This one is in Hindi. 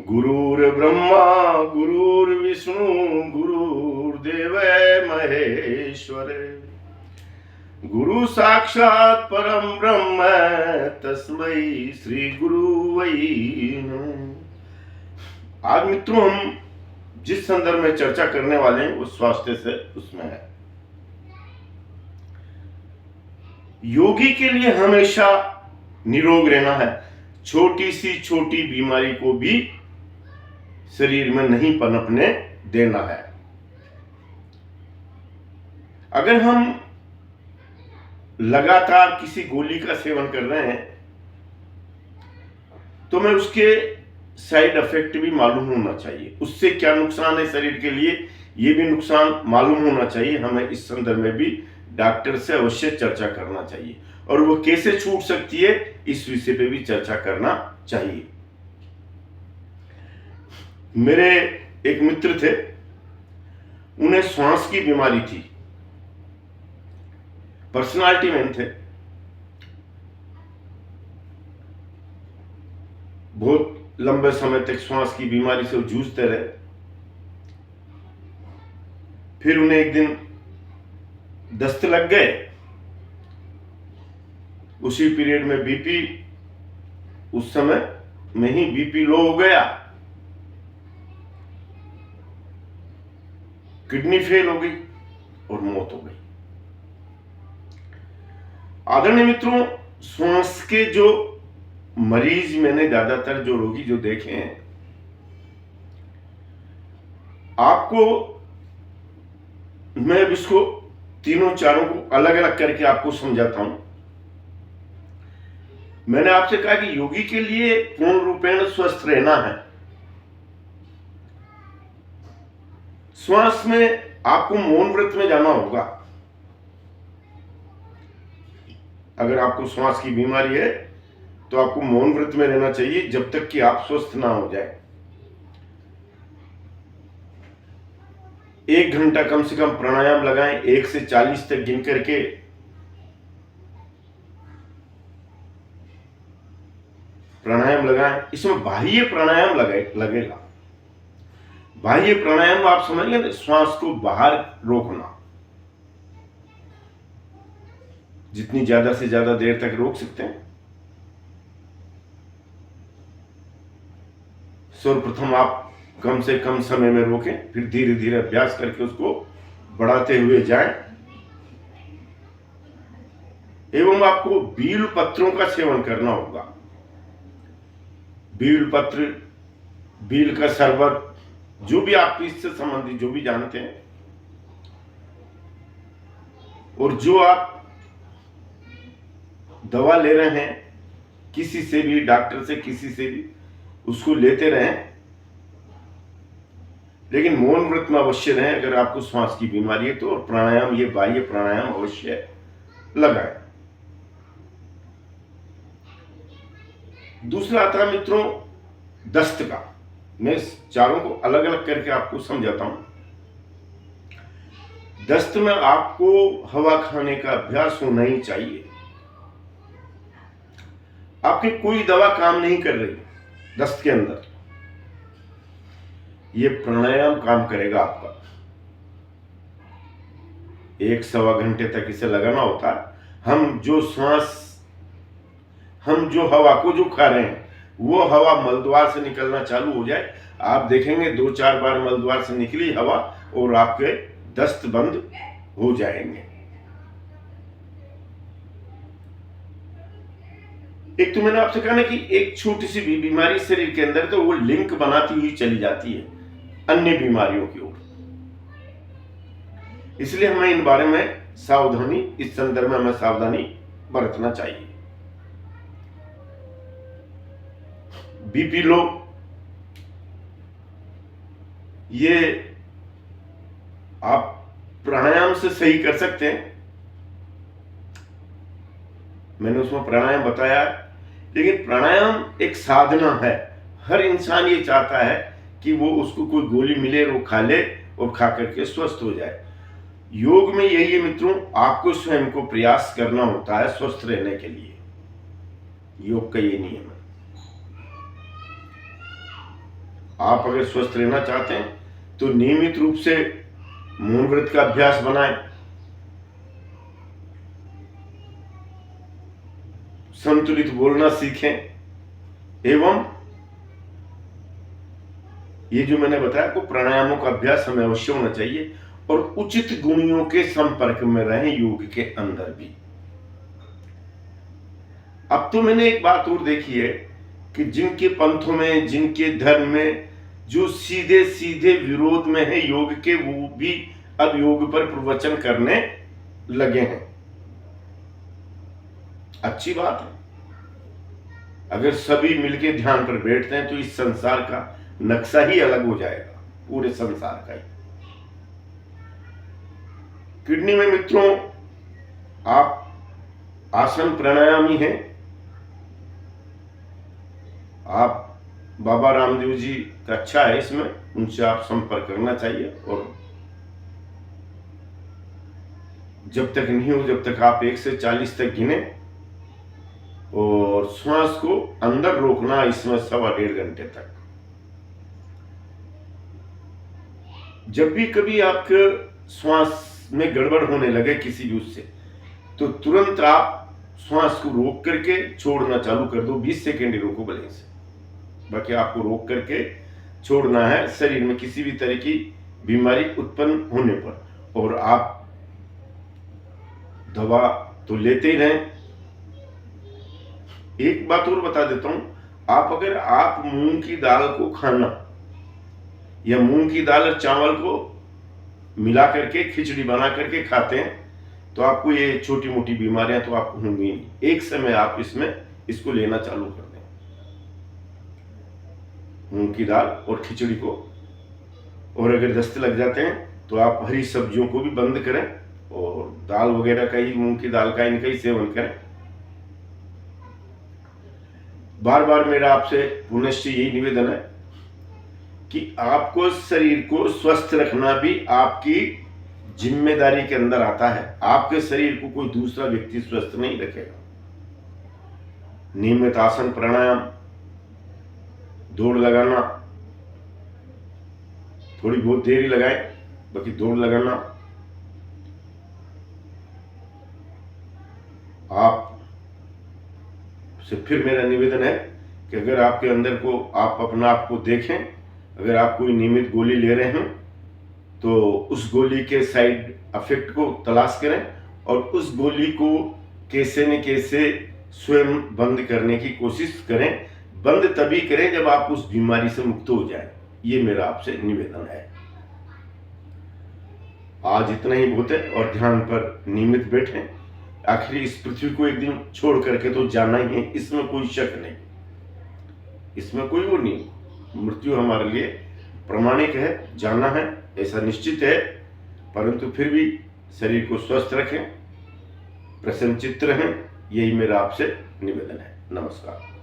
गुरुर्ब्रह्मा गुरुर्विष्णु गुरुर्देव महेश्वर गुरु साक्षात परम ब्रह्म तस्मै श्री गुरु वै नमः। आज मित्रों हम जिस संदर्भ में चर्चा करने वाले हैं वो स्वास्थ्य से उसमें है। योगी के लिए हमेशा निरोग रहना है। छोटी सी छोटी बीमारी को भी शरीर में नहीं पनपने देना है। अगर हम लगातार किसी गोली का सेवन कर रहे हैं तो हमें उसके साइड इफेक्ट भी मालूम होना चाहिए। उससे क्या नुकसान है शरीर के लिए ये भी नुकसान मालूम होना चाहिए। हमें इस संदर्भ में भी डॉक्टर से अवश्य चर्चा करना चाहिए और वो कैसे छूट सकती है इस विषय पे भी चर्चा करना चाहिए। मेरे एक मित्र थे, उन्हें श्वास की बीमारी थी, पर्सनालिटी मैन थे, बहुत लंबे समय तक श्वास की बीमारी से जूझते रहे। फिर उन्हें एक दिन दस्त लग गए। उसी पीरियड में बीपी, उस समय में ही बीपी लो हो गया, किडनी फेल हो गई और मौत हो गई। आदरणीय मित्रों, श्वास के जो मरीज मैंने ज्यादातर जो रोगी जो देखे हैं, आपको मैं इसको तीनों चारों को अलग अलग करके आपको समझाता हूं। मैंने आपसे कहा कि योगी के लिए पूर्ण रूपेण स्वस्थ रहना है। श्वास में आपको मौन व्रत में जाना होगा। अगर आपको श्वास की बीमारी है तो आपको मौन व्रत में रहना चाहिए जब तक कि आप स्वस्थ ना हो जाए। 1 घंटा कम से कम प्राणायाम लगाएं, 1 से 40 तक गिन करके। प्राणायाम लगाएं। इसमें बाह्य प्राणायाम लगेगा। बाह्य प्राणायाम आप समझ लें, श्वास को बाहर रोकना, जितनी ज्यादा से ज्यादा देर तक रोक सकते हैं। सर्वप्रथम आप कम से कम समय में रोकें, फिर धीरे धीरे अभ्यास करके उसको बढ़ाते हुए जाएं। एवं आपको बील पत्रों का सेवन करना होगा। बील पत्र, बील का शरबत, जो भी आप इससे संबंधित जो भी जानते हैं, और जो आप दवा ले रहे हैं किसी से भी, डॉक्टर से, किसी से भी, उसको लेते रहें। लेकिन मौन व्रत में अवश्य रहें अगर आपको श्वास की बीमारी है तो। और प्राणायाम, ये बाह्य प्राणायाम अवश्य लगाएं। दूसरा आता है मित्रों दस्त का। मैं चारों को अलग अलग करके आपको समझाता हूं। दस्त में आपको हवा खाने का अभ्यास होना ही चाहिए। आपकी कोई दवा काम नहीं कर रही दस्त के अंदर, ये प्राणायाम काम करेगा आपका। 1-1.25 घंटे तक इसे लगाना होता है। हम जो हवा को जो खा रहे हैं वो हवा मलद्वार से निकलना चालू हो जाए, आप देखेंगे 2-4 बार मलद्वार से निकली हवा और आपके दस्त बंद हो जाएंगे। एक तो मैंने आपसे कहा ना कि एक छोटी सी भी बीमारी शरीर के अंदर तो वो लिंक बनाती हुई चली जाती है अन्य बीमारियों की ओर। इसलिए हमें इन बारे में सावधानी, इस संदर्भ में हमें सावधानी बरतना चाहिए। बीपी लो, ये आप प्राणायाम से सही कर सकते हैं। मैंने उसमें प्राणायाम बताया, लेकिन प्राणायाम एक साधना है। हर इंसान ये चाहता है कि वो उसको कोई गोली मिले वो खा ले और खा करके स्वस्थ हो जाए। योग में यही है मित्रों, आपको स्वयं को प्रयास करना होता है स्वस्थ रहने के लिए। योग का ये नियम है। आप अगर स्वस्थ रहना चाहते हैं तो नियमित रूप से मौन व्रत का अभ्यास बनाएं, संतुलित बोलना सीखें, एवं ये जो मैंने बताया को प्राणायामों का अभ्यास हमें अवश्य होना चाहिए, और उचित गुणियों के संपर्क में रहें योग के अंदर भी। अब तो मैंने एक बात और देखी है कि जिनके पंथों में, जिनके धर्म में जो सीधे सीधे विरोध में है योग के, वो भी अब योग पर प्रवचन करने लगे हैं। अच्छी बात है, अगर सभी मिलके ध्यान पर बैठते हैं तो इस संसार का नक्शा ही अलग हो जाएगा, पूरे संसार का ही। किडनी में मित्रों, आप आसन प्राणायामी हैं, आप बाबा रामदेव जी का अच्छा है इसमें, उनसे आप संपर्क करना चाहिए। और जब तक नहीं हो, जब तक आप 1 से 40 तक गिने, और श्वास को अंदर रोकना इसमें 1.5 घंटे तक। जब भी कभी आपके श्वास में गड़बड़ होने लगे किसी भी उससे, तो तुरंत आप श्वास को रोक करके छोड़ना चालू कर दो। 20 सेकेंड ही रोको भले से, बाकी आपको रोक करके छोड़ना है शरीर में किसी भी तरह की बीमारी उत्पन्न होने पर। और आप दवा तो लेते ही रहें। एक बात और बता देता हूं, अगर आप मूंग की दाल को खाना या मूंग की दाल और चावल को मिला करके खिचड़ी बना करके खाते हैं, तो आपको ये छोटी मोटी बीमारियां तो आपको होंगी नहीं। एक समय आप इसको लेना चालू कर दें, मूंग की दाल और खिचड़ी को। और अगर दस्त लग जाते हैं तो आप हरी सब्जियों को भी बंद करें, और दाल वगैरह का ही, मूंग की दाल का इनका ही सेवन करें। बार बार मेरा आपसे पुनश्च यही निवेदन है कि आपको शरीर को स्वस्थ रखना भी आपकी जिम्मेदारी के अंदर आता है। आपके शरीर को कोई दूसरा व्यक्ति स्वस्थ नहीं रखेगा। नियमित आसन प्राणायाम, दौड़ लगाना, थोड़ी बहुत देर ही लगाएं, बाकी दौड़ लगाना। आप से फिर मेरा निवेदन है कि अगर आपके अंदर को आप अपना आप को देखें, अगर आप कोई नियमित गोली ले रहे हैं तो उस गोली के साइड इफेक्ट को तलाश करें, और उस गोली को कैसे न कैसे स्वयं बंद करने की कोशिश करें। बंद तभी करें जब आप उस बीमारी से मुक्त हो जाए। ये मेरा आपसे निवेदन है। आज इतना ही बहुत है, और ध्यान पर नियमित बैठें। आखिर इस पृथ्वी को एक दिन छोड़ करके तो जाना ही है, इसमें कोई शक नहीं, इसमें कोई वो नहीं। मृत्यु हमारे लिए प्रमाणिक है, जाना है ऐसा निश्चित है। परंतु फिर भी शरीर को स्वस्थ रखें, प्रसन्नचित्त रहें, यही मेरा आपसे निवेदन है। नमस्कार।